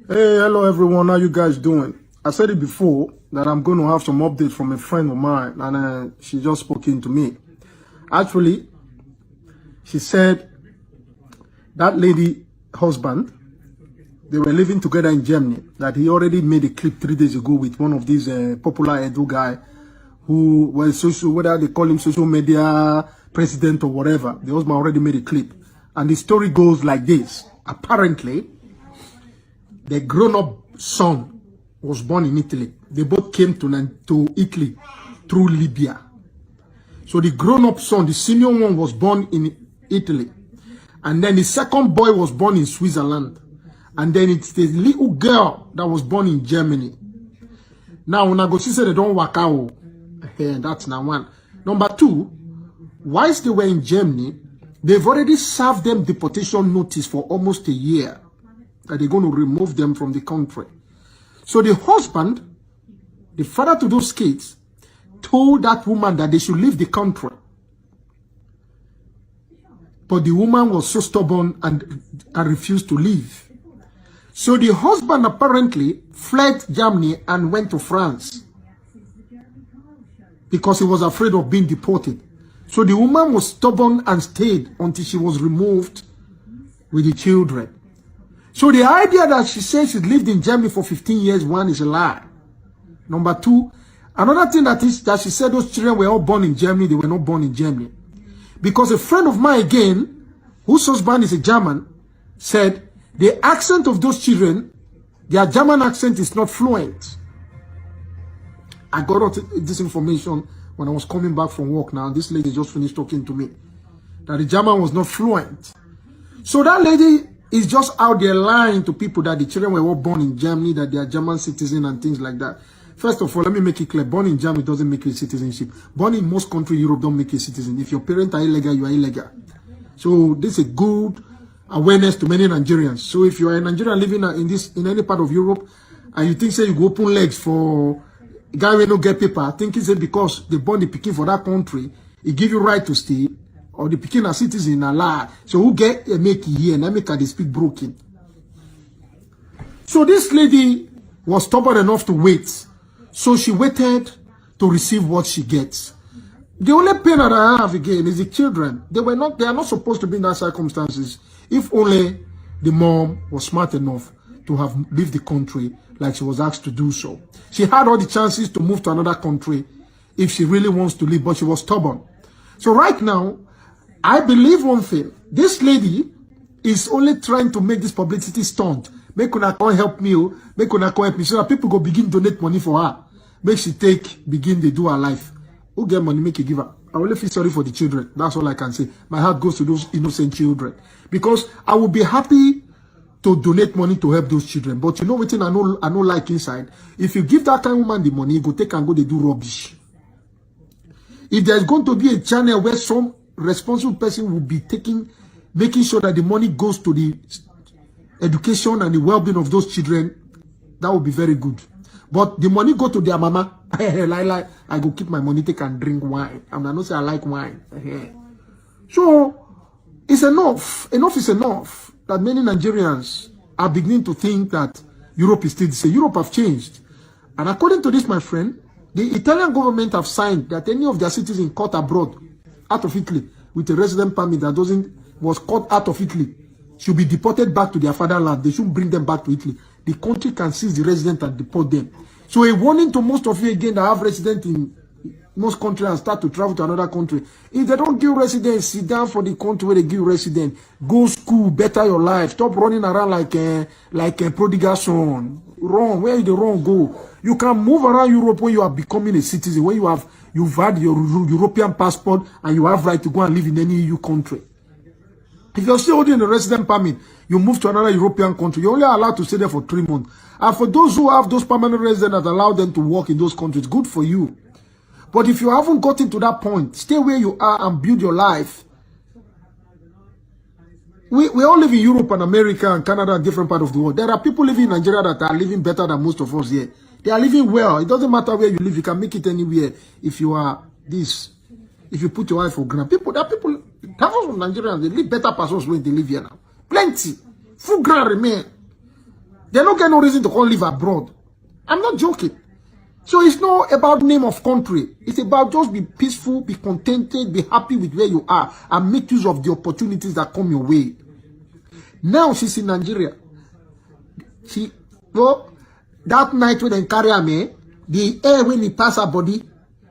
Hey, hello everyone. How you guys doing? I said it before that I'm going to have some updates from a friend of mine, and she just spoke into me. Actually, she said that lady husband, they were living together in Germany, that he already made a clip 3 days ago with one of these popular Edu guy who was social, whether they call him social media president or whatever. The husband already made a clip. And the story goes like this. Apparently, the grown-up son was born in Italy. They both came to Italy through Libya. So the grown-up son, the senior one, was born in Italy. And then the second boy was born in Switzerland. And then it's the little girl that was born in Germany. Now, when I go see say they don't work out, that's now one. Number two, whilst they were in Germany, they've already served them deportation notice for almost a year. That they're going to remove them from the country. So the husband, the father to those kids, told that woman that they should leave the country. But the woman was so stubborn and refused to leave. So the husband apparently fled Germany and went to France because he was afraid of being deported. So the woman was stubborn and stayed until she was removed with the children. So the idea that she says she lived in Germany for 15 years, one, is a lie. Number two, another thing that she said those children were all born in Germany, they were not born in Germany. Because a friend of mine again, whose husband is a German, said the accent of those children, their German accent is not fluent. I got this information when I was coming back from work now. This lady just finished talking to me. That the German was not fluent. So that lady is just out there lying to people that the children were all born in Germany, that they are German citizens and things like that. First of all, let me make it clear. Born in Germany doesn't make you a citizenship. Born in most countries in Europe don't make you a citizen. If your parents are illegal, you are illegal. So this is a good awareness to many Nigerians. So if you are a Nigerian living in any part of Europe and you think say you go open legs for a guy who no get paper, I think it's because they born the pikin for that country, it give you right to stay. Or the Pekin citizen a lie. So who get a make here and make her they speak broken. So this lady was stubborn enough to wait. So she waited to receive what she gets. The only pain that I have again is the children. They are not supposed to be in that circumstances. If only the mom was smart enough to have left the country like she was asked to do so. She had all the chances to move to another country if she really wants to leave, but she was stubborn. So right now, I believe one thing. This lady is only trying to make this publicity stunt. Make una come help me, make una come help me, so that people go begin donate money for her. Make she begin to do her life. Who get money, make you give her. I only feel sorry for the children. That's all I can say. My heart goes to those innocent children. Because I would be happy to donate money to help those children. But you know what I know like inside? If you give that kind of woman the money, go take and go, they do rubbish. If there's going to be a channel where some responsible person will be making sure that the money goes to the education and the well-being of those children, that would be very good. But the money go to their mama. I go keep my money, take and drink wine. I'm not say I like wine. So it's enough. Enough is enough that many Nigerians are beginning to think that Europe is still the same. Europe have changed. And according to this, my friend, the Italian government have signed that any of their citizens caught abroad out of Italy with a resident permit that was caught out of Italy should be deported back to their fatherland. They shouldn't bring them back to Italy. The country can seize the resident and deport them. So a warning to most of you again that have residents in most countries and start to travel to another country. If they don't give residence, sit down for the country where they give residence. Go school, better your life. Stop running around like a prodigal son. Wrong. Where the wrong go? You can move around Europe when you are becoming a citizen, when you've had your European passport and you have right to go and live in any EU country. If you're still holding a resident permit, you move to another European country, you're only allowed to stay there for 3 months. And for those who have those permanent residents that allow them to work in those countries, good for you. But if you haven't gotten to that point, stay where you are and build your life. We all live in Europe and America and Canada and different parts of the world. There are people living in Nigeria that are living better than most of us here. They are living well. It doesn't matter where you live. You can make it anywhere if you are this. If you put your eye for ground. Thousands of Nigerians, they live better persons when they live here now. Plenty. Full ground remain. They don't get no reason to come live abroad. I'm not joking. So it's not about name of country. It's about just be peaceful, be contented, be happy with where you are, and make use of the opportunities that come your way. Now she's in Nigeria. That night when they carry her, the air when it pass her body,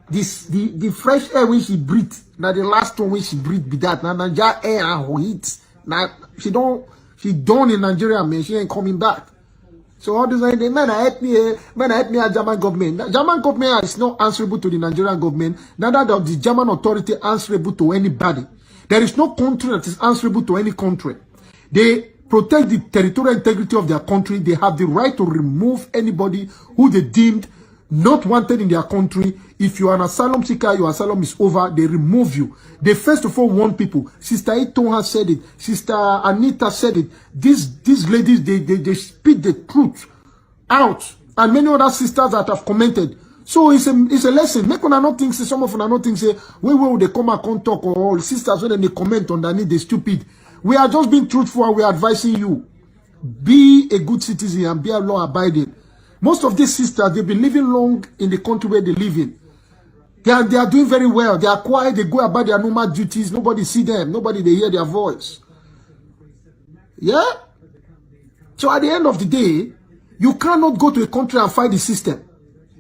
the fresh air when she breathe, now the last one when she breathe be that. Now Nigeria air and heat. Now she done in Nigeria, man. She ain't coming back. So all this man help me a German government. The German government is not answerable to the Nigerian government. Neither does the German authority answerable to anybody. There is no country that is answerable to any country. They protect the territorial integrity of their country. They have the right to remove anybody who they deemed not wanted in their country. If you are an asylum seeker, your asylum is over, they remove you. They first of all warn people. Sister Itoha said it. Sister Anita said it. These ladies, they speak the truth out. And many other sisters that have commented. So it's a lesson. Make una not think, say, some of una not think, say, where they come and come talk, or all sisters when they comment underneath, they stupid. We are just being truthful and we are advising you. Be a good citizen and be a law abiding. Most of these sisters, they've been living long in the country where they live in. They are doing very well. They are quiet. They go about their normal duties. Nobody see them. Nobody, they hear their voice. Yeah? So at the end of the day, you cannot go to a country and fight the system.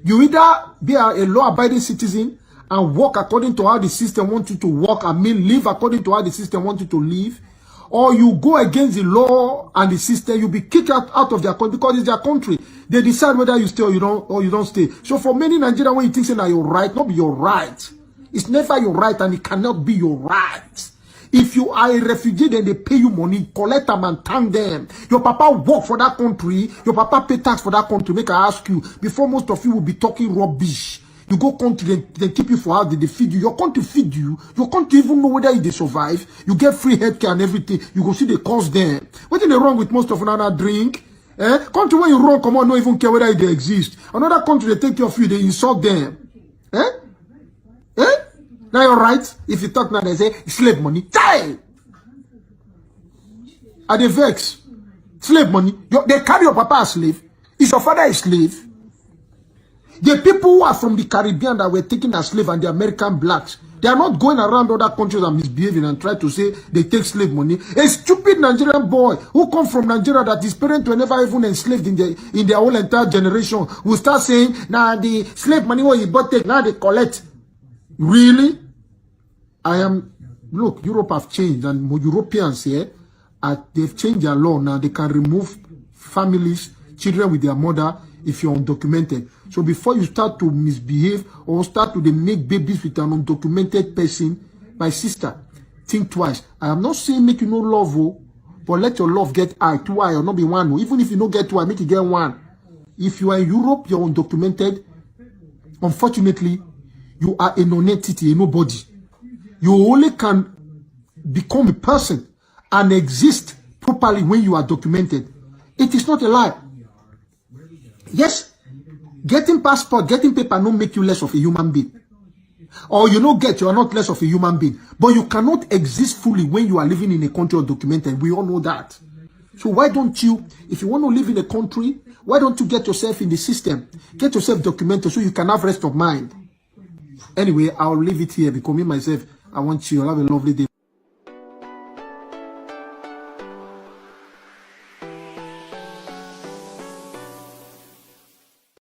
You either be a law-abiding citizen and work according to how the system wants you to work, live according to how the system wants you to live, or you go against the law and the system, you'll be kicked out of their country because it's their country. They decide whether you stay or you don't stay. So for many Nigerians, when you think that you're right, not be your right. It's never your right and it cannot be your right. If you are a refugee, then they pay you money, collect them and thank them. Your papa work for that country. Your papa pay tax for that country. Make I ask you, before most of you will be talking rubbish. You go country, they keep you for how they feed you. Your country feed you. Your country even know whether they survive. You get free healthcare and everything. You go see the cost there. What is wrong with most of another drink? Country when you run, come on, don't even care whether they exist. Another country, they take care of you, they insult them. Now you're right. If you talk now, they say, slave money. Die! Are they vex? Slave money. They carry your papa as slave. Is your father a slave? The people who are from the Caribbean that were taken as slave and the American blacks, they are not going around other countries and misbehaving and try to say they take slave money. A stupid Nigerian boy who come from Nigeria that his parents were never even enslaved in their whole entire generation will start saying, nah, the slave money what you bought take, now they collect. Really? Look, Europe have changed and Europeans here, they've changed their law now. They can remove families, children with their mother if you're undocumented. So before you start to misbehave or start to make babies with an undocumented person, my sister, think twice. I am not saying make you no love, but let your love get high, 2 high or not be 1. Even if you don't get 2 high, make it get 1. If you are in Europe, you're undocumented. Unfortunately, you are a non-entity, a nobody. You only can become a person and exist properly when you are documented. It is not a lie. Yes, getting passport, getting paper don't make you less of a human being. Or you are not less of a human being. But you cannot exist fully when you are living in a country undocumented. We all know that. So why don't you, if you want to live in a country, why don't you get yourself in the system? Get yourself documented so you can have rest of mind. Anyway, I'll leave it here because me myself, I want you to have a lovely day.